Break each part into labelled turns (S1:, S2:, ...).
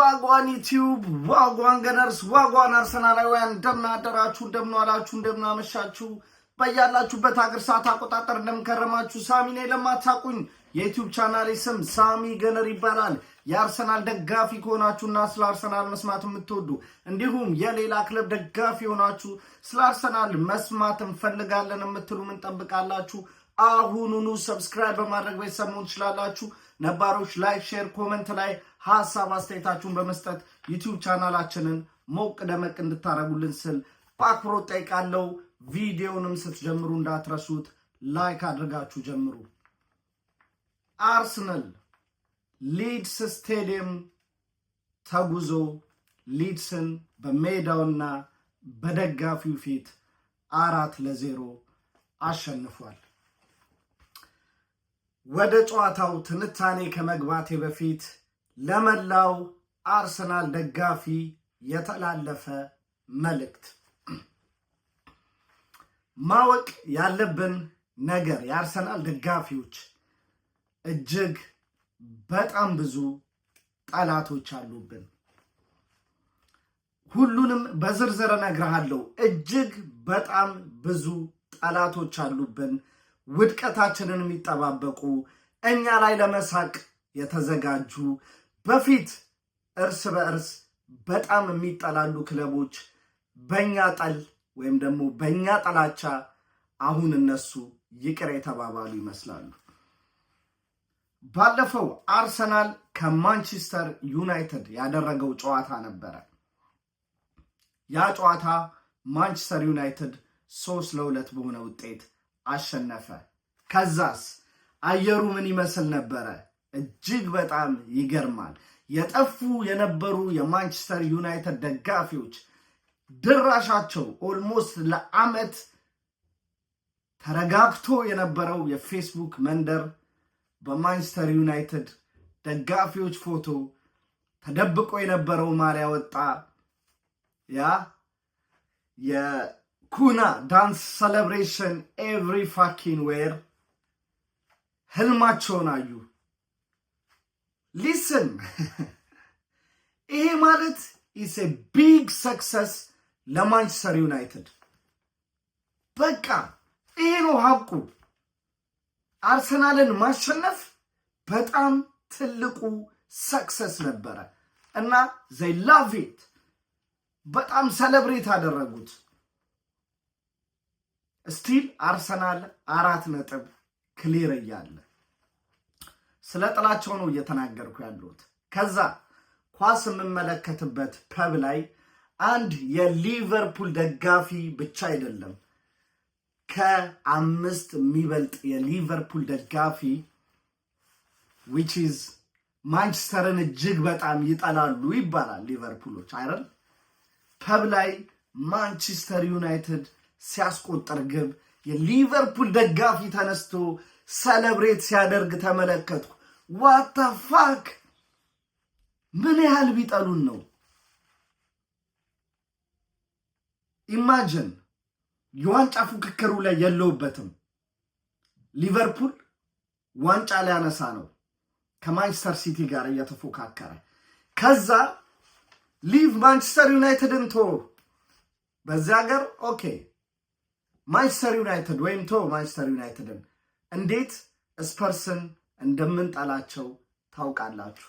S1: ዋጓን ዩቲዩብ ዋጓን ገነርስ ዋጓን አርሰናላውያን እንደምናደራችሁ እንደምንዋላችሁ እንደምናመሻችሁ በያላችሁበት ሀገር ሰዓት አቆጣጠር እንደምከረማችሁ ሳሚ ነኝ። ለማታውቁኝ የዩቲዩብ ቻናሌ ስም ሳሚ ገነር ይባላል። የአርሰናል ደጋፊ ከሆናችሁና ስለ አርሰናል መስማት የምትወዱ እንዲሁም የሌላ ክለብ ደጋፊ ሆናችሁ ስለ አርሰናል መስማት እንፈልጋለን የምትሉ ምን ጠብቃላችሁ? አሁኑኑ ሰብስክራይብ በማድረግ ቤተሰብ መሆን ትችላላችሁ። ነባሮች ላይክ፣ ሼር፣ ኮሜንት ላይ ሐሳብ አስተያየታችሁን በመስጠት ዩቲዩብ ቻናላችንን ሞቅ ደመቅ እንድታረጉልን ስል በአክብሮት ጠይቃለሁ። ቪዲዮንም ስትጀምሩ እንዳትረሱት ላይክ አድርጋችሁ ጀምሩ። አርሰናል ሊድስ ስቴዲየም ተጉዞ ሊድስን በሜዳውና በደጋፊው ፊት 4-0 አሸንፏል። ወደ ጨዋታው ትንታኔ ከመግባቴ በፊት ለመላው አርሰናል ደጋፊ የተላለፈ መልእክት፣ ማወቅ ያለብን ነገር የአርሰናል ደጋፊዎች እጅግ በጣም ብዙ ጠላቶች አሉብን። ሁሉንም በዝርዝር እነግርሃለሁ። እጅግ በጣም ብዙ ጠላቶች አሉብን። ውድቀታችንን የሚጠባበቁ እኛ ላይ ለመሳቅ የተዘጋጁ በፊት እርስ በእርስ በጣም የሚጠላሉ ክለቦች በእኛ ጠል ወይም ደግሞ በእኛ ጠላቻ አሁን እነሱ ይቅር የተባባሉ ይመስላሉ። ባለፈው አርሰናል ከማንቸስተር ዩናይትድ ያደረገው ጨዋታ ነበረ። ያ ጨዋታ ማንቸስተር ዩናይትድ 3-2 በሆነ ውጤት አሸነፈ። ከዛስ አየሩ ምን ይመስል ነበረ? እጅግ በጣም ይገርማል። የጠፉ የነበሩ የማንቸስተር ዩናይትድ ደጋፊዎች ድራሻቸው ኦልሞስት ለዓመት ተረጋግቶ የነበረው የፌስቡክ መንደር በማንቸስተር ዩናይትድ ደጋፊዎች ፎቶ ተደብቆ የነበረው ማሊያ ወጣ። ያ የኩና ዳንስ ሴሌብሬሽን ኤቭሪ ፋኪን ዌር ህልማቸውን አዩ። ሊስን ይሄ ማለት ኢስ ኤ ቢግ ሰክሰስ ለማንቸስተር ዩናይትድ። በቃ ይሄ ነው ሀቁ። አርሰናልን ማሸነፍ በጣም ትልቁ ሰክሰስ ነበረ እና ዘይ ላቭ ኢት። በጣም ሰለብሬት አደረጉት። ስቲል አርሰናል 4 ነጥብ ክሊር እያለ ስለ ጥላቸው ነው እየተናገርኩ ያለሁት። ከዛ ኳስ የምመለከትበት ፐብ ላይ አንድ የሊቨርፑል ደጋፊ ብቻ አይደለም ከ5 የሚበልጥ የሊቨርፑል ደጋፊ which is ማንቸስተርን እጅግ በጣም ይጠላሉ ይባላል ሊቨርፑሎች አይደል? ፐብ ላይ ማንቸስተር ዩናይትድ ሲያስቆጥር ግብ የሊቨርፑል ደጋፊ ተነስቶ ሰለብሬት ሲያደርግ ተመለከትኩ። what the fuck! ምን ያህል ቢጠሉን ነው? ኢማጂን የዋንጫ ፉክክሩ ላይ የለውበትም። ሊቨርፑል ዋንጫ ሊያነሳ ነው ከማንቸስተር ሲቲ ጋር እየተፎካከረ። ከዛ ሊቭ ማንቸስተር ዩናይትድን ቶ በዚያ ሀገር ኦኬ ማንቸስተር ዩናይትድ ወይም ቶ ማንቸስተር ዩናይትድን እንዴት ስፐርስን እንደምንጠላቸው ታውቃላችሁ።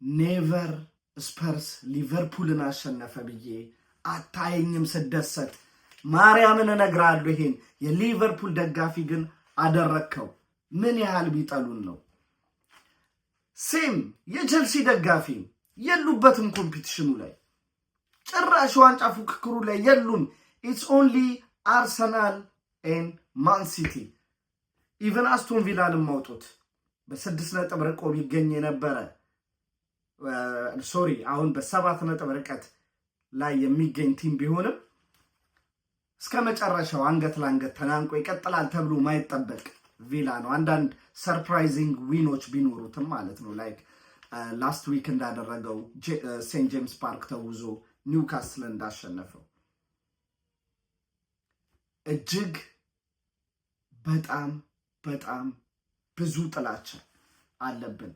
S1: ኔቨር ስፐርስ ሊቨርፑልን አሸነፈ ብዬ አታየኝም ስደሰት። ማርያምን እነግራለሁ። ይሄን የሊቨርፑል ደጋፊ ግን አደረከው። ምን ያህል ቢጠሉን ነው? ሴም የቸልሲ ደጋፊ የሉበትም ኮምፒቲሽኑ ላይ፣ ጭራሽ ዋንጫ ፉክክሩ ላይ የሉም። ኢትስ ኦንሊ አርሰናል ኤን ማን ሲቲ። ኢቨን አስቶን ቪላንም ማውጡት በ6 ነጥብ ርቆ ቢገኝ የነበረ አሁን በ7 ነጥብ ርቀት ላይ የሚገኝ ቲም ቢሆንም እስከ መጨረሻው አንገት ለአንገት ተናንቆ ይቀጥላል ተብሎ ማይጠበቅ ቪላ ነው። አንዳንድ ሰርፕራይዚንግ ዊኖች ቢኖሩትም ማለት ነው። ላይክ ላስት ዊክ እንዳደረገው ሴንት ጄምስ ፓርክ ተውዞ ኒውካስል እንዳሸነፈው። እጅግ በጣም ብዙ ጥላቻ አለብን።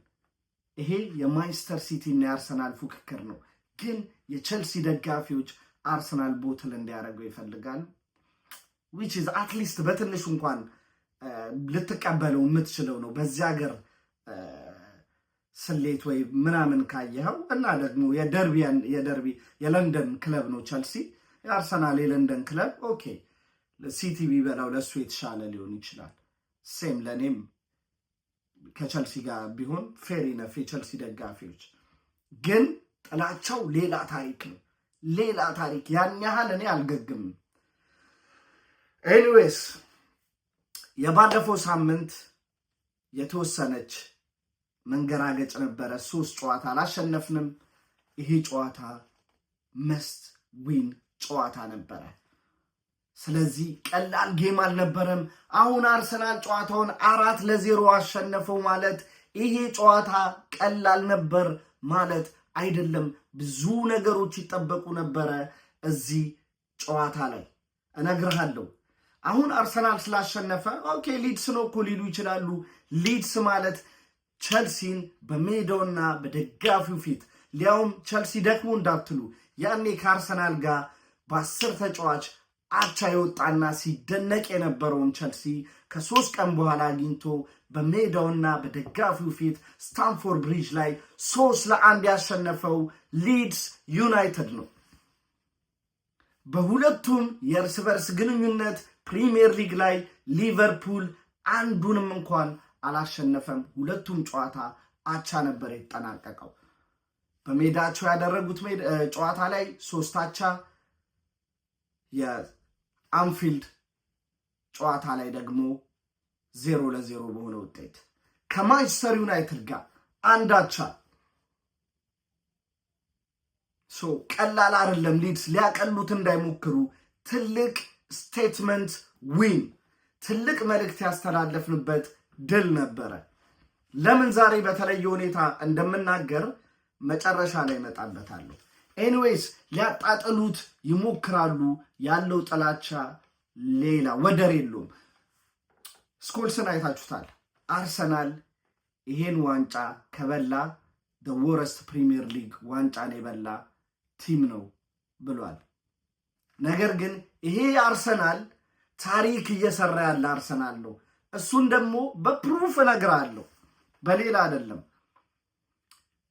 S1: ይሄ የማንቸስተር ሲቲ እና የአርሰናል ፉክክር ነው። ግን የቸልሲ ደጋፊዎች አርሰናል ቦትል እንዲያደርገው ይፈልጋሉ። which is at least በትንሹ እንኳን ልትቀበለው የምትችለው ነው በዚህ ሀገር ስሌት ወይ ምናምን ካየኸው። እና ደግሞ የደርቢ የለንደን ክለብ ነው ቸልሲ። የአርሰናል የለንደን ክለብ ኦኬ ሲቲ ቢበላው ለሱ የተሻለ ሊሆን ይችላል። ሴም ለኔም ከቸልሲ ጋር ቢሆን ፌር ኢነፍ የቸልሲ ደጋፊዎች ግን ጥላቻው ሌላ ታሪክ ነው። ሌላ ታሪክ ያን ያህል እኔ አልገግምም። ኤኒዌይስ የባለፈው ሳምንት የተወሰነች መንገራገጭ ነበረ። 3 ጨዋታ አላሸነፍንም። ይሄ ጨዋታ መስት ዊን ጨዋታ ነበረ። ስለዚህ ቀላል ጌም አልነበረም። አሁን አርሰናል ጨዋታውን 4-0 አሸነፈው ማለት ይሄ ጨዋታ ቀላል ነበር ማለት አይደለም። ብዙ ነገሮች ይጠበቁ ነበረ እዚህ ጨዋታ ላይ እነግርሃለሁ። አሁን አርሰናል ስላሸነፈ ኦኬ ሊድስ ነው እኮ ሊሉ ይችላሉ። ሊድስ ማለት ቸልሲን በሜዳውና በደጋፊው ፊት ሊያውም ቸልሲ ደክሞ እንዳትሉ ያኔ ከአርሰናል ጋር በ10 ተጫዋች አቻ የወጣና ሲደነቅ የነበረውን ቸልሲ ከ3 ቀን በኋላ አግኝቶ በሜዳውና በደጋፊው ፊት ስታንፎርድ ብሪጅ ላይ 3-1 ያሸነፈው ሊድስ ዩናይትድ ነው። በሁለቱም የእርስ በርስ ግንኙነት ፕሪሚየር ሊግ ላይ ሊቨርፑል አንዱንም እንኳን አላሸነፈም። ሁለቱም ጨዋታ አቻ ነበር የተጠናቀቀው። በሜዳቸው ያደረጉት ጨዋታ ላይ 3 አቻ፣ የአንፊልድ ጨዋታ ላይ ደግሞ 0-0 በሆነ ውጤት ከማንቸስተር ዩናይትድ ጋር 1 አቻ። ቀላል አይደለም። ሊድስ ሊያቀሉት እንዳይሞክሩ። ትልቅ ስቴትመንት ዊን፣ ትልቅ መልእክት ያስተላለፍንበት ድል ነበረ። ለምን ዛሬ በተለየ ሁኔታ እንደምናገር መጨረሻ ላይ እመጣበታለሁ። ኤኒዌይስ ሊያጣጥሉት ይሞክራሉ። ያለው ጥላቻ ሌላ ወደር የለውም። ስኮልስን አይታችሁታል። አርሰናል ይሄን ዋንጫ ከበላ the worst ፕሪሚየር ሊግ ዋንጫን የበላ ቲም ነው ብሏል። ነገር ግን ይሄ አርሰናል ታሪክ እየሰራ ያለ አርሰናል ነው። እሱን ደግሞ በፕሩፍ እነግርሃለሁ፣ በሌላ አይደለም።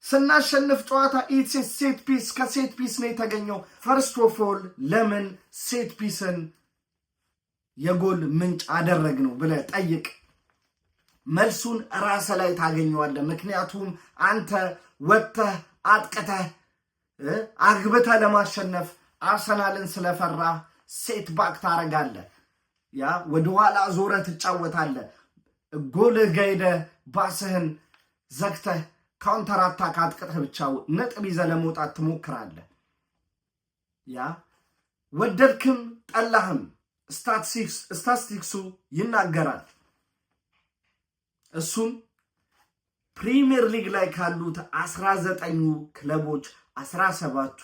S1: ስናሸንፍ ጨዋታ ኢትስ ሴት ፒስ ከሴት ፒስ ነው የተገኘው። ፈርስት ኦፍ ኦል ለምን ሴት ፒስን የጎል ምንጭ አደረግ ነው ብለህ ጠይቅ። መልሱን ራስ ላይ ታገኘዋለህ። ምክንያቱም አንተ ወጥተህ አጥቅተህ አግብተህ ለማሸነፍ አርሰናልን ስለፈራ ሴት ባክ ታረጋለህ። ያ ወደኋላ ዞረ ትጫወታለህ። ጎልህ ጋይደ ባስህን ዘግተህ ካውንተር አታክ አጥቅተህ ብቻ ነጥብ ይዘህ ለመውጣት ትሞክራለህ። ያ ወደድክም ጠላህም ስታቲስቲክሱ ይናገራል። እሱም ፕሪሚየር ሊግ ላይ ካሉት 19 ክለቦች 17ቱ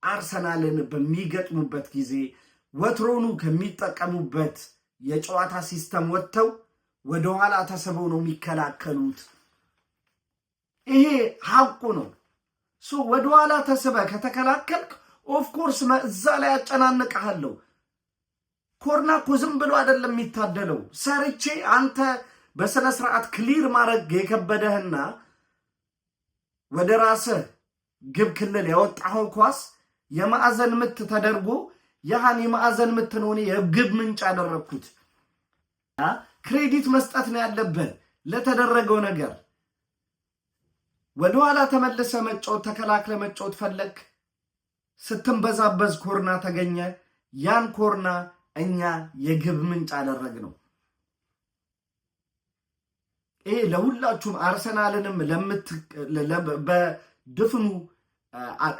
S1: አርሰናልን በሚገጥሙበት ጊዜ ወትሮኑ ከሚጠቀሙበት የጨዋታ ሲስተም ወጥተው ወደኋላ ተስበው ነው የሚከላከሉት። ይሄ ሐቁ ነው። ወደኋላ ተስበ ከተከላከልክ ኦፍኮርስ እዛ ላይ ያጨናንቀሃለሁ። ኮርና እኮ ዝም ብሎ አይደለም የሚታደለው። ሰርቼ አንተ በስነ ስርዓት ክሊር ማድረግ የከበደህና ወደ ራስህ ግብ ክልል ያወጣኸው ኳስ የማዕዘን ምት ተደርጎ ያህን የማዕዘን ምት ነው የግብ ምንጭ ያደረግኩት። ክሬዲት መስጠት ነው ያለብህ ለተደረገው ነገር። ወደኋላ ተመልሰ መጫወት ተከላክለ መጫወት ፈለግ፣ ስትንበዛበዝ ኮርና ተገኘ። ያን ኮርና እኛ የግብ ምንጭ አደረግ ነው። ይሄ ለሁላችሁም አርሰናልንም በድፍኑ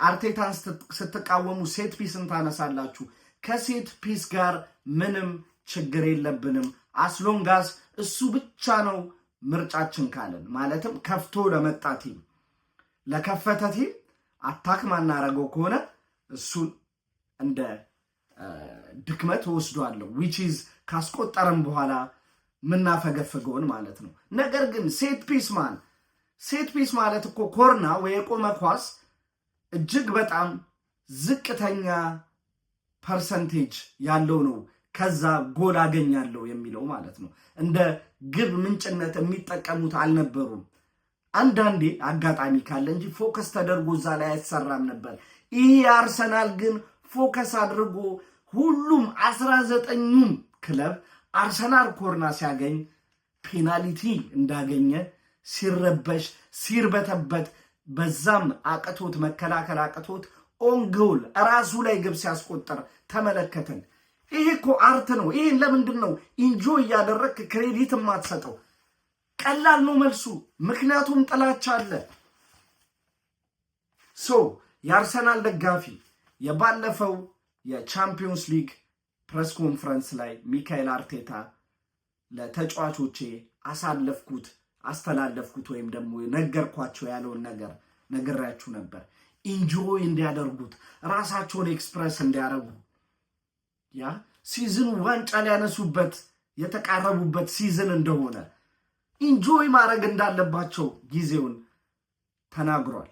S1: አርቴታን ስትቃወሙ ሴት ፒስን ታነሳላችሁ። ከሴት ፒስ ጋር ምንም ችግር የለብንም አስሎንጋስ እሱ ብቻ ነው ምርጫችን ካለን፣ ማለትም ከፍቶ ለመጣ ቲም ለከፈተ ቲም አታክ ማናረገው ከሆነ እሱን እንደ ድክመት ወስዷለሁ። which is ካስቆጠረም በኋላ ምናፈገፈገውን ማለት ነው። ነገር ግን ሴት ፒስ ማን ሴት ፒስ ማለት እኮ ኮርና ወይ የቆመ ኳስ እጅግ በጣም ዝቅተኛ ፐርሰንቴጅ ያለው ነው ከዛ ጎል አገኛለሁ የሚለው ማለት ነው። እንደ ግብ ምንጭነት የሚጠቀሙት አልነበሩም። አንዳንዴ አጋጣሚ ካለ እንጂ ፎከስ ተደርጎ እዛ ላይ አይሰራም ነበር። ይህ አርሰናል ግን ፎከስ አድርጎ ሁሉም 19ኙም ክለብ አርሰናል ኮርና ሲያገኝ ፔናልቲ እንዳገኘ ሲረበሽ ሲርበተበት በዛም አቅቶት መከላከል አቅቶት ኦን ጎል ራሱ ላይ ግብ ሲያስቆጥር ተመለከተን። ይሄ እኮ አርት ነው። ይሄን ለምንድን ነው ኢንጆይ እያደረግክ ክሬዲት የማትሰጠው? ቀላል ነው መልሱ። ምክንያቱም ጥላቻ አለ። የአርሰናል ደጋፊ የባለፈው የቻምፒዮንስ ሊግ ፕሬስ ኮንፈረንስ ላይ ሚካኤል አርቴታ ለተጫዋቾቼ አስተላለፍኩት ወይም ደግሞ ነገርኳቸው ያለውን ነገር ነግራችሁ ነበር። ኢንጆይ እንዲያደርጉት ራሳቸውን ኤክስፕረስ እንዲያደርጉ ያ ሲዝኑ ዋንጫ ሊያነሱበት የተቃረቡበት ሲዝን እንደሆነ ኢንጆይ ማድረግ እንዳለባቸው ጊዜውን ተናግሯል።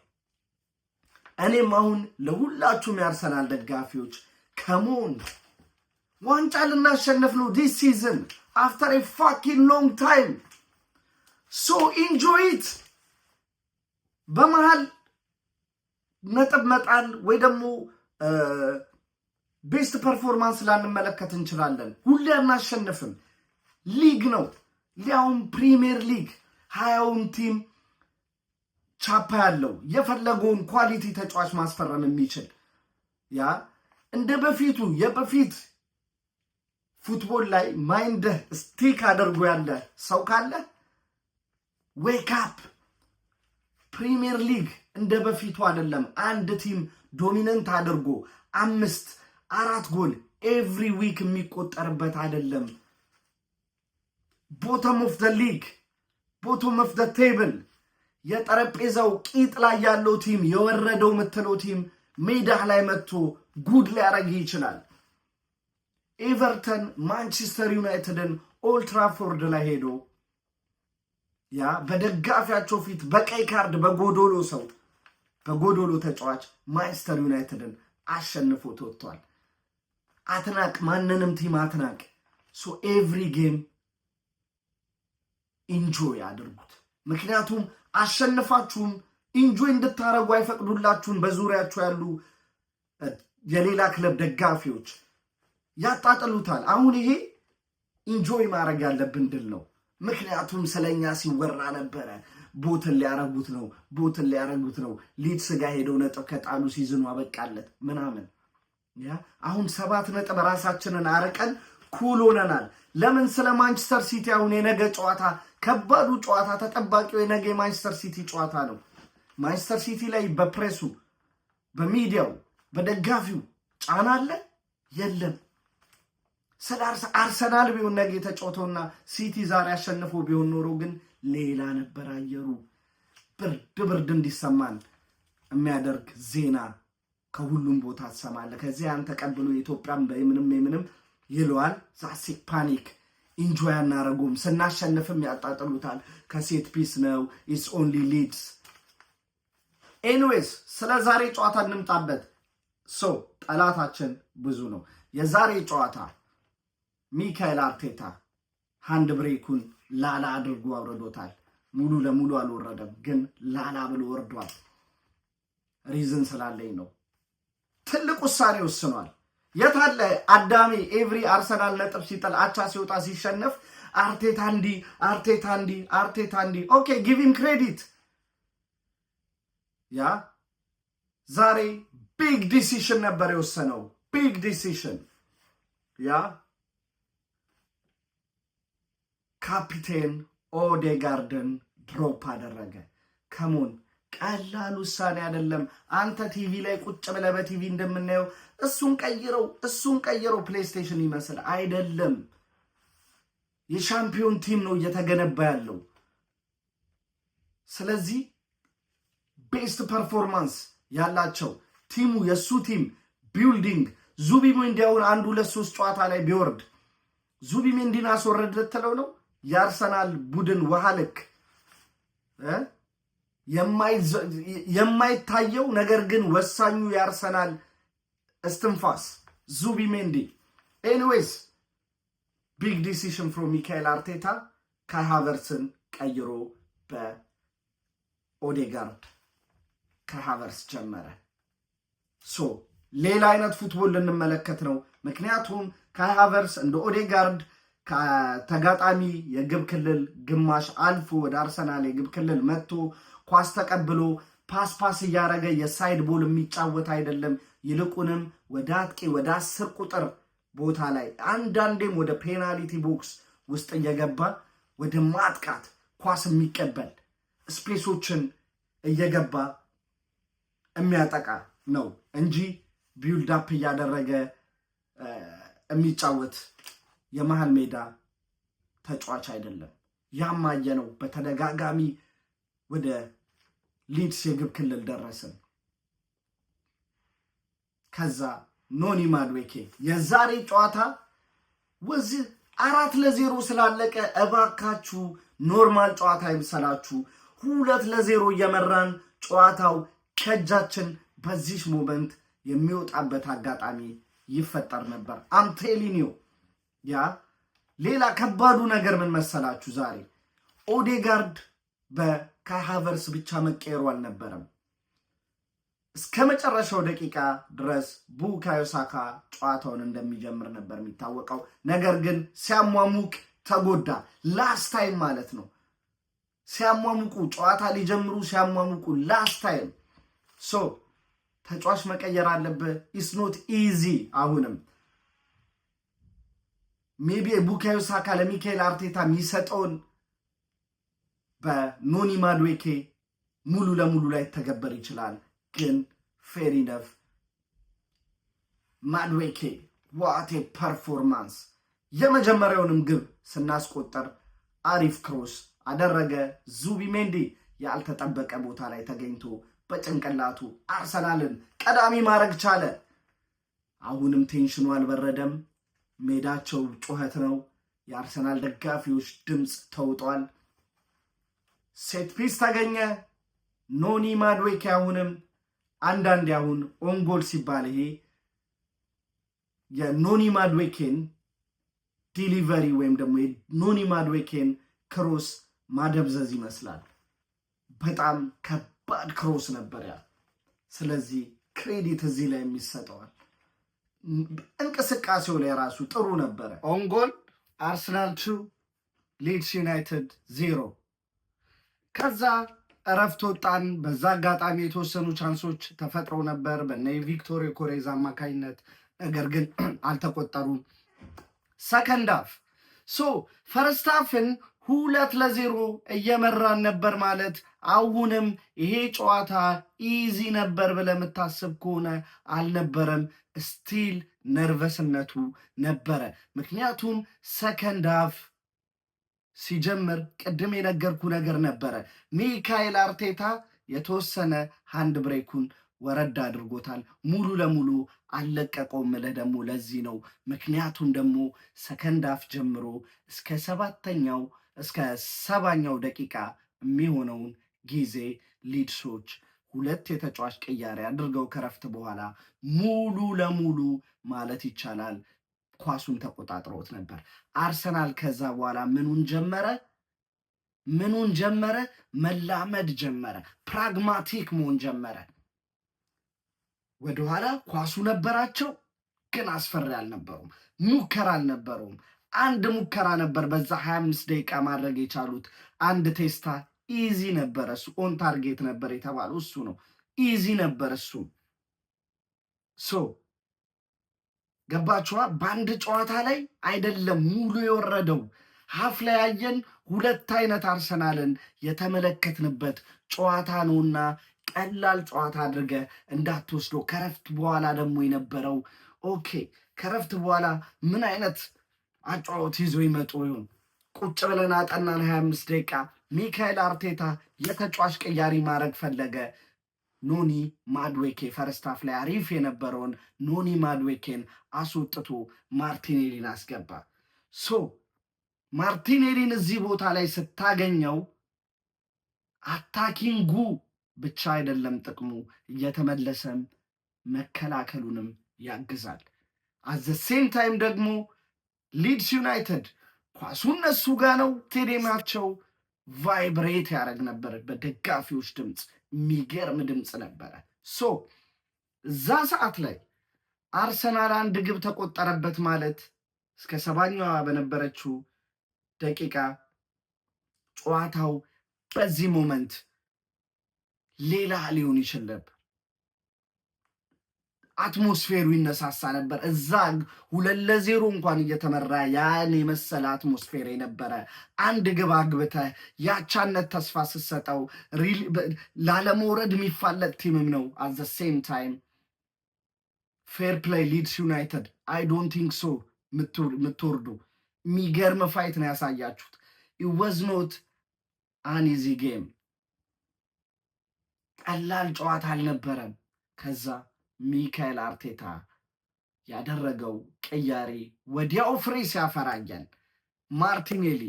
S1: እኔም አሁን ለሁላችሁም የአርሰናል ደጋፊዎች ከሞን ዋንጫ ልናሸንፍ ነው ዲስ ሲዝን አፍተር ኤ ፋኪንግ ሎንግ ታይም ሶ ኢንጆይ ኢት። በመሃል ነጥብ መጣል ወይ ደግሞ ቤስት ፐርፎርማንስ ላንመለከት እንችላለን። ሁሌ አናሸንፍም። ሊግ ነው፣ ሊያውም ፕሪሚየር ሊግ 20ውን ቲም ቻፓ ያለው የፈለገውን ኳሊቲ ተጫዋች ማስፈረም የሚችል ያ እንደ በፊቱ የበፊት ፉትቦል ላይ ማይንድህ ስቲክ አድርጎ ያለ ሰው ካለ ዌክ አፕ። ፕሪሚየር ሊግ እንደ በፊቱ አይደለም። አንድ ቲም ዶሚነንት አድርጎ 5-4 ጎል ኤቭሪ ዊክ የሚቆጠርበት አይደለም። ቦተም ኦፍ ደ ሊግ ቦተም ኦፍ ደ ቴብል የጠረጴዛው ቂጥ ላይ ያለው ቲም የወረደው የምትለው ቲም ሜዳህ ላይ መጥቶ ጉድ ሊያረግ ይችላል። ኤቨርተን ማንቸስተር ዩናይትድን ኦልትራፎርድ ላይ ሄዶ ያ በደጋፊያቸው ፊት በቀይ ካርድ በጎዶሎ ተጫዋች ማንቸስተር ዩናይትድን አሸንፎ ተወጥቷል። አትናቅ፣ ማንንም ቲም አትናቅ። ሶ ኤቭሪ ጌም ኢንጆይ አድርጉት። ምክንያቱም አሸንፋችሁም ኢንጆይ እንድታረጉ አይፈቅዱላችሁም። በዙሪያችሁ ያሉ የሌላ ክለብ ደጋፊዎች ያጣጥሉታል። አሁን ይሄ ኢንጆይ ማድረግ ያለብን ድል ነው። ምክንያቱም ስለኛ ሲወራ ነበረ። ቦትን ሊያረጉት ነው። ሊድስ ጋር ሄደው ነጥብ ከጣሉ ሲዝኑ አበቃለት ምናምን። ያ አሁን 7 ነጥብ ራሳችንን አርቀን ኩል ሆነናል። ለምን? ስለ ማንቸስተር ሲቲ አሁን የነገ ጨዋታ ከባዱ ጨዋታ ተጠባቂው የነገ የማንቸስተር ሲቲ ጨዋታ ነው። ማንቸስተር ሲቲ ላይ በፕሬሱ በሚዲያው በደጋፊው ጫና አለ የለም? ስለ አርሰናል ቢሆን ነገ የተጫወተውና ሲቲ ዛሬ አሸንፎ ቢሆን ኖሮ ግን ሌላ ነበር አየሩ። ብርድ እንዲሰማን የሚያደርግ ዜና ከሁሉም ቦታ ትሰማለህ። ከዚህ አንተ ቀብሎ የኢትዮጵያን በምንም ይለዋል። ዛሲክ ፓኒክ ኢንጆይ አናረጉም። ስናሸንፍም ያጣጥሉታል። ከሴት ፒስ ነው። ኢትስ ኦንሊ ሊድስ። ኤኒዌይስ ስለ ዛሬ ጨዋታ እንምጣበት። ጠላታችን ብዙ ነው። የዛሬ ጨዋታ ሚካኤል አርቴታ ሃንድ ብሬኩን ላላ አድርጎ አውርዶታል። ሙሉ ለሙሉ አልወረደም፣ ግን ላላ ብሎ ወርዷል። ሪዝን ስላለኝ ነው። ትልቅ ውሳኔ ወስኗል። የታለ አዳሜ ኤቭሪ አርሰናል ነጥብ ሲጥል አቻ ሲወጣ ሲሸነፍ አርቴታ እንዲ ኦኬ ጊቭ ሂም ክሬዲት። ያ ዛሬ ቢግ ዲሲሽን ነበር የወሰነው። ቢግ ዲሲሽን ያ ካፒቴን ኦዴጋርድን ድሮፕ አደረገ። ከሞን ቀላል ውሳኔ አይደለም። አንተ ቲቪ ላይ ቁጭ ብለህ በቲቪ እንደምናየው እሱን ቀይረው ፕሌይስቴሽን ይመስል አይደለም። የሻምፒዮን ቲም ነው እየተገነባ ያለው። ስለዚህ ቤስት ፐርፎርማንስ ያላቸው ቲሙ የሱ ቲም ቢልዲንግ ዙቢሜንዲያውን 1-2-3 ጨዋታ ላይ ቢወርድ ዙቢሜንዲን አስወረድ ልትለው ነው? የአርሰናል ቡድን ውሃ ልክ የማይታየው ነገር ግን ወሳኙ የአርሰናል እስትንፋስ ዙቢሜንዲ። ኤኒዌይስ ቢግ ዲሲሽን ፍሮም ሚካኤል አርቴታ ካይ ሃቨርትስን ቀይሮ በኦዴጋርድ ካይ ሃቨርትስ ጀመረ። ሶ ሌላ አይነት ፉትቦል ልንመለከት ነው። ምክንያቱም ካይ ሃቨርትስ እንደ ኦዴጋርድ ከተጋጣሚ የግብ ክልል ግማሽ አልፎ ወደ አርሰናል የግብ ክልል መጥቶ ኳስ ተቀብሎ ፓስ እያደረገ የሳይድ ቦል የሚጫወት አይደለም። ይልቁንም ወደ አጥቂ ወደ 10 ቁጥር ቦታ ላይ አንዳንዴም ወደ ፔናልቲ ቦክስ ውስጥ እየገባ ወደ ማጥቃት ኳስ የሚቀበል ስፔሶችን እየገባ የሚያጠቃ ነው እንጂ ቢልድ አፕ እያደረገ የሚጫወት የመሃል ሜዳ ተጫዋች አይደለም። ያማየ ነው። በተደጋጋሚ ወደ ሊድስ የግብ ክልል ደረስን። ከዛ ኖኒ ማድዌኬ የዛሬ ጨዋታ ወዝ 4-0 ስላለቀ እባካችሁ ኖርማል ጨዋታ ይምሰላችሁ። 2-0 እየመራን ጨዋታው ከእጃችን በዚህ ሞመንት የሚወጣበት አጋጣሚ ይፈጠር ነበር። አምቴሊኒዮ ያ ሌላ ከባዱ ነገር ምን መሰላችሁ? ዛሬ ኦዴጋርድ በካይ ሃቨርትስ ብቻ መቀየሩ አልነበረም። እስከ መጨረሻው ደቂቃ ድረስ ቡካዮ ሳካ ጨዋታውን እንደሚጀምር ነበር የሚታወቀው። ነገር ግን ሲያሟሙቅ ተጎዳ። ላስት ታይም ማለት ነው። ሲያሟሙቁ ጨዋታ ሊጀምሩ ሲያሟሙቁ ላስት ታይም ሶ ተጫዋች መቀየር አለብህ። ኢትስ ኖት ኢዚ። አሁንም ሜቢ ቡካዮ ሳካ ለሚካኤል አርቴታ የሚሰጠውን በኖኒ ማድዌኬ ሙሉ ለሙሉ ላይ ተገበር ይችላል። ግን ፌር ኢነፍ ማድዌኬ ዋቴ ፐርፎርማንስ። የመጀመሪያውንም ግብ ስናስቆጠር አሪፍ ክሮስ አደረገ። ዙቢሜንዲ ያልተጠበቀ ቦታ ላይ ተገኝቶ በጭንቅላቱ አርሰናልን ቀዳሚ ማድረግ ቻለ። አሁንም ቴንሽኑ አልበረደም። ሜዳቸው ጩኸት ነው። የአርሰናል ደጋፊዎች ድምፅ ተውጧል። ሴት ፒስ ተገኘ። ኖኒ ማድዌኬ አሁንም አንዳንዴ አሁን ኦንጎል ሲባል ይሄ የኖኒ ማድዌኬን ዲሊቨሪ ወይም ደግሞ የኖኒ ማድዌኬን ክሮስ ማደብዘዝ ይመስላል። በጣም ከባድ ክሮስ ነበር ያ። ስለዚህ ክሬዲት እዚህ ላይ የሚሰጠዋል። እንቅስቃሴው ላይ ራሱ ጥሩ ነበረ። ኦንጎል አርሰናል 2 ሊድስ ዩናይትድ 0። ከዛ እረፍት ወጣን። በዛ አጋጣሚ የተወሰኑ ቻንሶች ተፈጥረው ነበር በነ ቪክቶር ኮሬዝ አማካኝነት፣ ነገር ግን አልተቆጠሩም። ሰከንድ ሃፍ ፈርስት ሃፍን 2-0 እየመራን ነበር ማለት አሁንም ይሄ ጨዋታ ኢዚ ነበር ብለህ የምታስብ ከሆነ አልነበረም። ስቲል ነርቨስነቱ ነበረ። ምክንያቱም ሰከንድ ሃፍ ሲጀምር ቅድም የነገርኩ ነገር ነበረ። ሚካኤል አርቴታ የተወሰነ ሃንድ ብሬኩን ወረድ አድርጎታል። ሙሉ ለሙሉ አልለቀቀውም ምልህ ደግሞ ለዚህ ነው። ምክንያቱም ደግሞ ሰከንድ ሃፍ ጀምሮ እስከ 70ኛው ደቂቃ የሚሆነውን ጊዜ ሊድሶች 2 የተጫዋች ቅያሬ አድርገው ከረፍት በኋላ ሙሉ ለሙሉ ማለት ይቻላል ኳሱን ተቆጣጥሮት ነበር። አርሰናል ከዛ በኋላ ምኑን ጀመረ? መላመድ ጀመረ። ፕራግማቲክ መሆን ጀመረ። ወደኋላ ኳሱ ነበራቸው፣ ግን አስፈሪ አልነበሩም። ሙከራ አልነበሩም። አንድ ሙከራ ነበር በዛ 25 ደቂቃ ማድረግ የቻሉት። አንድ ቴስታ ኢዚ ነበር። እሱ ኦን ታርጌት ነበር የተባለው እሱ ነው። ኢዚ ነበር እሱ። ገባችኋ? በአንድ ጨዋታ ላይ አይደለም ሙሉ የወረደው። ሀፍ ላይ ያየን 2 አይነት አርሰናልን የተመለከትንበት ጨዋታ ነውና ቀላል ጨዋታ አድርገ እንዳትወስዶ። ከረፍት በኋላ ደግሞ የነበረው ኦኬ፣ ከረፍት በኋላ ምን አይነት አጫወት ይዞ ይመጡ ይሆን? ቁጭ ብለን አጠናን 25 ደቂቃ። ሚካኤል አርቴታ የተጫዋች ቅያሪ ማድረግ ፈለገ። ኖኒ ማድዌኬ ፈርስት ሃፍ ላይ አሪፍ የነበረውን ኖኒ ማድዌኬን አስወጥቶ ማርቲኔሊን አስገባ። ማርቲኔሊን እዚህ ቦታ ላይ ስታገኘው አታኪንጉ ብቻ አይደለም ጥቅሙ፣ እየተመለሰም መከላከሉንም ያግዛል። አዘ ሴም ታይም ደግሞ ሊድስ ዩናይትድ ኳሱ እነሱ ጋር ነው፣ ቴሌማቸው ቫይብሬት ያደረግ ነበር በደጋፊዎች ድምፅ፣ የሚገርም ድምፅ ነበረ። ሶ እዛ ሰዓት ላይ አርሰናል አንድ ግብ ተቆጠረበት ማለት እስከ 70ኛዋ በነበረችው ደቂቃ ጨዋታው በዚህ ሞመንት ሌላ ሊሆን ይችል ነበር። አትሞስፌሩ ይነሳሳ ነበር። እዛ 2-0 እንኳን እየተመራ ያን የመሰለ አትሞስፌር የነበረ አንድ ግብ አግብተህ ያቻነት ተስፋ ስትሰጠው ላለመውረድ የሚፋለጥ ቲምም ነው። አት ዘ ሴም ታይም ፌር ፕሌይ ሊድስ ዩናይትድ አይ ዶንት ቲንክ ሶ የምትወርዱ የሚገርም ፋይት ነው ያሳያችሁት። ኢት ዋዝ ኖት አን ኢዚ ጌም፣ ቀላል ጨዋታ አልነበረም። ከዛ ሚካኤል አርቴታ ያደረገው ቅያሬ ወዲያው ፍሬ ሲያፈራያል። ማርቲኔሊ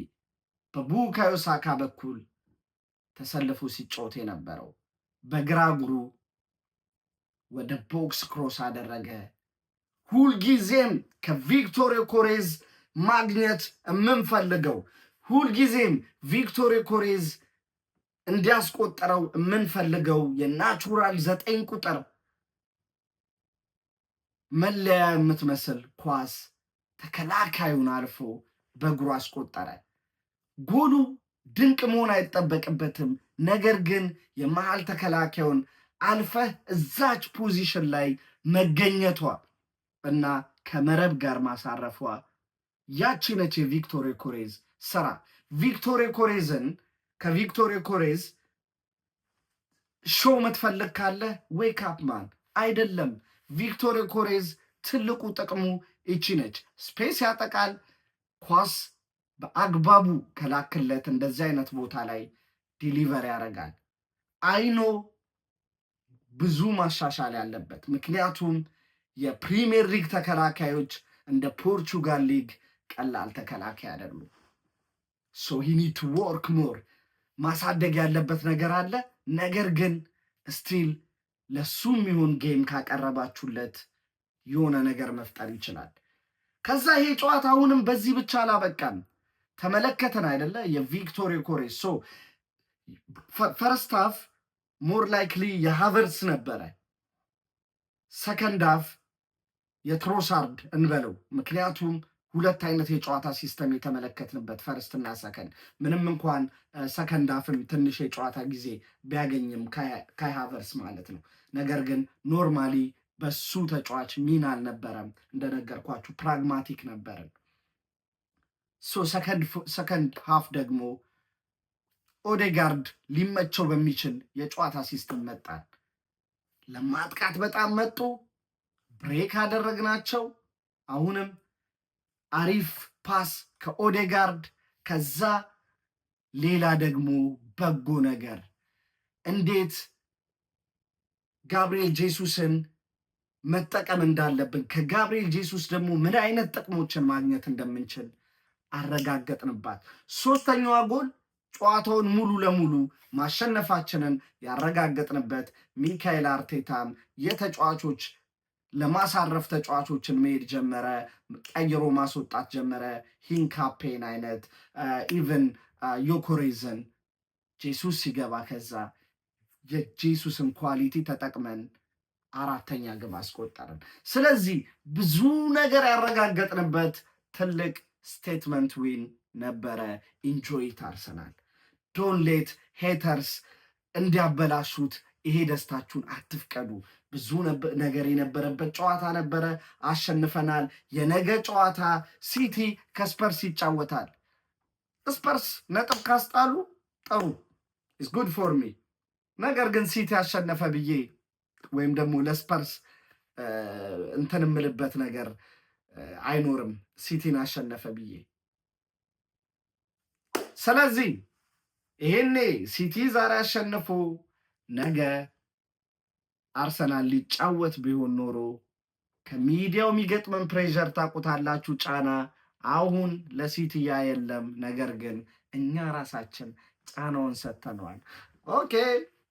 S1: በቡካዮ ሳካ በኩል ተሰልፎ ሲጫወት የነበረው በግራ እግሩ ወደ ቦክስ ክሮስ አደረገ። ሁልጊዜም ከቪክቶር ዮኬሬዝ ማግኘት የምንፈልገው ሁልጊዜም ቪክቶር ዮኬሬዝ እንዲያስቆጠረው የምንፈልገው የናቹራል 9 ቁጥር መለያ የምትመስል ኳስ ተከላካዩን አልፎ በእግሩ አስቆጠረ። ጎሉ ድንቅ መሆን አይጠበቅበትም፣ ነገር ግን የመሃል ተከላካዩን አልፈህ እዛች ፖዚሽን ላይ መገኘቷ እና ከመረብ ጋር ማሳረፏ ያቺ ነች የቪክቶር ዮኬሬዝ ስራ። ቪክቶር ዮኬሬዝን ከቪክቶር ዮኬሬዝ ሾው የምትፈልግ ካለ ዌክ አፕ ማን አይደለም። ቪክቶር ዮኬሬዝ ትልቁ ጥቅሙ ይቺ ነች። ስፔስ ያጠቃል። ኳስ በአግባቡ ከላክለት እንደዚህ አይነት ቦታ ላይ ዲሊቨር ያደርጋል። አይኖ ብዙ ማሻሻል ያለበት፣ ምክንያቱም የፕሪሚየር ሊግ ተከላካዮች እንደ ፖርቹጋል ሊግ ቀላል ተከላካይ አይደሉም። ሶ ሂ ኒድ ቱ ወርክ ሞር። ማሳደግ ያለበት ነገር አለ። ነገር ግን ስቲል ለሱ የሚሆን ጌም ካቀረባችሁለት የሆነ ነገር መፍጠር ይችላል። ከዛ ይሄ ጨዋታ አሁንም በዚህ ብቻ አላበቃም። ተመለከተን አይደለ? የቪክቶር ዮኬሬዝ ሶ ፈርስት ሃፍ ሞር ላይክሊ የሃቨርትስ ነበረ። ሰከንድ ሃፍ የትሮሳርድ እንበለው፣ ምክንያቱም ሁለት አይነት የጨዋታ ሲስተም የተመለከትንበት ፈርስትና ሰከንድ፣ ምንም እንኳን ሰከንድ ሃፍም ትንሽ የጨዋታ ጊዜ ቢያገኝም ካይ ሃቨርትስ ማለት ነው። ነገር ግን ኖርማሊ በሱ ተጫዋች ሚና አልነበረም። እንደነገርኳችሁ ፕራግማቲክ ነበርን። ሶ ሰከንድ ሃፍ ደግሞ ኦዴጋርድ ሊመቸው በሚችል የጨዋታ ሲስተም መጣን። ለማጥቃት በጣም መጡ። ብሬክ አደረግናቸው። አሁንም አሪፍ ፓስ ከኦዴጋርድ። ከዛ ሌላ ደግሞ በጎ ነገር እንዴት ጋብሪኤል ጄሱስን መጠቀም እንዳለብን፣ ከጋብሪኤል ጄሱስ ደግሞ ምን አይነት ጥቅሞችን ማግኘት እንደምንችል አረጋገጥንባት። ሶስተኛዋ ጎል ጨዋታውን ሙሉ ለሙሉ ማሸነፋችንን ያረጋገጥንበት፣ ሚካኤል አርቴታም የተጫዋቾች ለማሳረፍ ተጫዋቾችን መሄድ ጀመረ፣ ቀይሮ ማስወጣት ጀመረ። ሂንካፔን አይነት ኢቨን ዮኬሬዝን ጄሱስ ሲገባ ከዛ የጄሱስን ኳሊቲ ተጠቅመን 4ኛ ግብ አስቆጠርን። ስለዚህ ብዙ ነገር ያረጋገጥንበት ትልቅ ስቴትመንት ዊን ነበረ። ኢንጆይት አርሰናል። ዶን ሌት ሄተርስ እንዲያበላሹት ይሄ ደስታችሁን አትፍቀዱ። ብዙ ነገር የነበረበት ጨዋታ ነበረ፣ አሸንፈናል። የነገ ጨዋታ ሲቲ ከስፐርስ ይጫወታል። ስፐርስ ነጥብ ካስጣሉ ጥሩ ኢስ ጉድ ፎር ሚ። ነገር ግን ሲቲ አሸነፈ ብዬ ወይም ደግሞ ለስፐርስ እንትን የምልበት ነገር አይኖርም፣ ሲቲን አሸነፈ ብዬ። ስለዚህ ይሄኔ ሲቲ ዛሬ አሸንፎ ነገ አርሰናል ሊጫወት ቢሆን ኖሮ ከሚዲያው የሚገጥመን ፕሬዠር ታውቁታላችሁ፣ ጫና። አሁን ለሲቲ ያ የለም። ነገር ግን እኛ ራሳችን ጫናውን ሰጥተነዋል። ኦኬ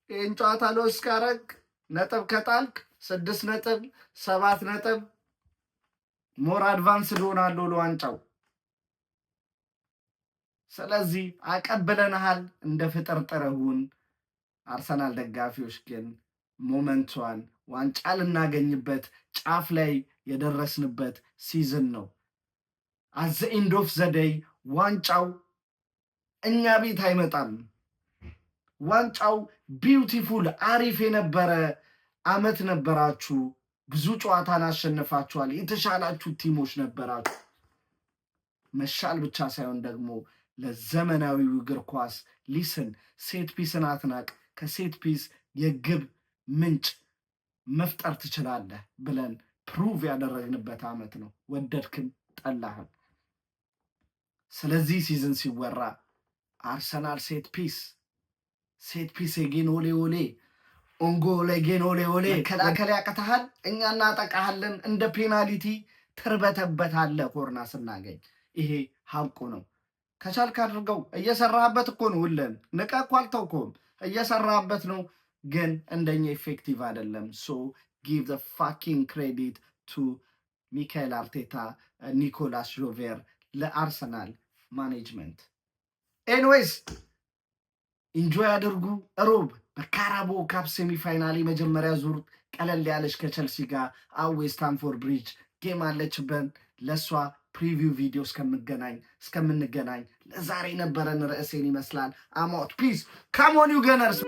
S1: ይህን ጨዋታ ሎስ ካረግ ነጥብ ከጣልክ 6 ነጥብ 7 ነጥብ ሞር አድቫንስድ ሆናለሁ ለዋንጫው። ስለዚህ አቀብለንሃል፣ እንደ ፍጥርጥርሁን። አርሰናል ደጋፊዎች ግን ሞመንቷን ዋንጫ ልናገኝበት ጫፍ ላይ የደረስንበት ሲዝን ነው። አዘ ኤንድ ኦፍ ዘ ዴይ ዋንጫው እኛ ቤት አይመጣም። ዋንጫው ቢዩቲፉል አሪፍ የነበረ አመት ነበራችሁ። ብዙ ጨዋታን አሸንፋችኋል። የተሻላችሁ ቲሞች ነበራችሁ። መሻል ብቻ ሳይሆን ደግሞ ለዘመናዊው እግር ኳስ ሊስን ሴት ፒስን አትናቅ፣ ከሴት ፒስ የግብ ምንጭ መፍጠር ትችላለህ ብለን ፕሩቭ ያደረግንበት አመት ነው፣ ወደድክም ጠላህም። ስለዚህ ሲዝን ሲወራ አርሰናል ሴት ፒስ የጌን ኦሌ ኦሌ ኦንጎ ለጌን ኦሌ ኦሌ መከላከል ያቅተሃል፣ እኛ እናጠቃሃለን፣ እንደ ፔናልቲ ትርበተበታለህ ኮርና ስናገኝ። ይሄ ሀቁ ነው። ከቻልክ አድርገው። እየሰራህበት እኮ ነው። ሁለን ንቀህ እኮ አልተውከውም፣ እየሰራህበት ነው። ግን እንደኛ ኢፌክቲቭ አይደለም። ሶ ጊቭ ዘ ፋኪንግ ክሬዲት ቱ ሚካኤል አርቴታ፣ ኒኮላስ ጆቬር፣ ለአርሰናል ማኔጅመንት። ኤንዌይስ ኢንጆይ አድርጉ። ሮብ በካራቦ ካፕ ሴሚፋይናል የመጀመሪያ ዙር ቀለል ያለች ከቸልሲ ጋር አዌ ስታንፎርድ ብሪጅ ጌም አለችበን። ለእሷ ፕሪቪው ቪዲዮ እስከምንገናኝ ለዛሬ ነበረን ርዕሴን ይመስላል። አማውት ፒስ ካሞን ዩ ገነርስ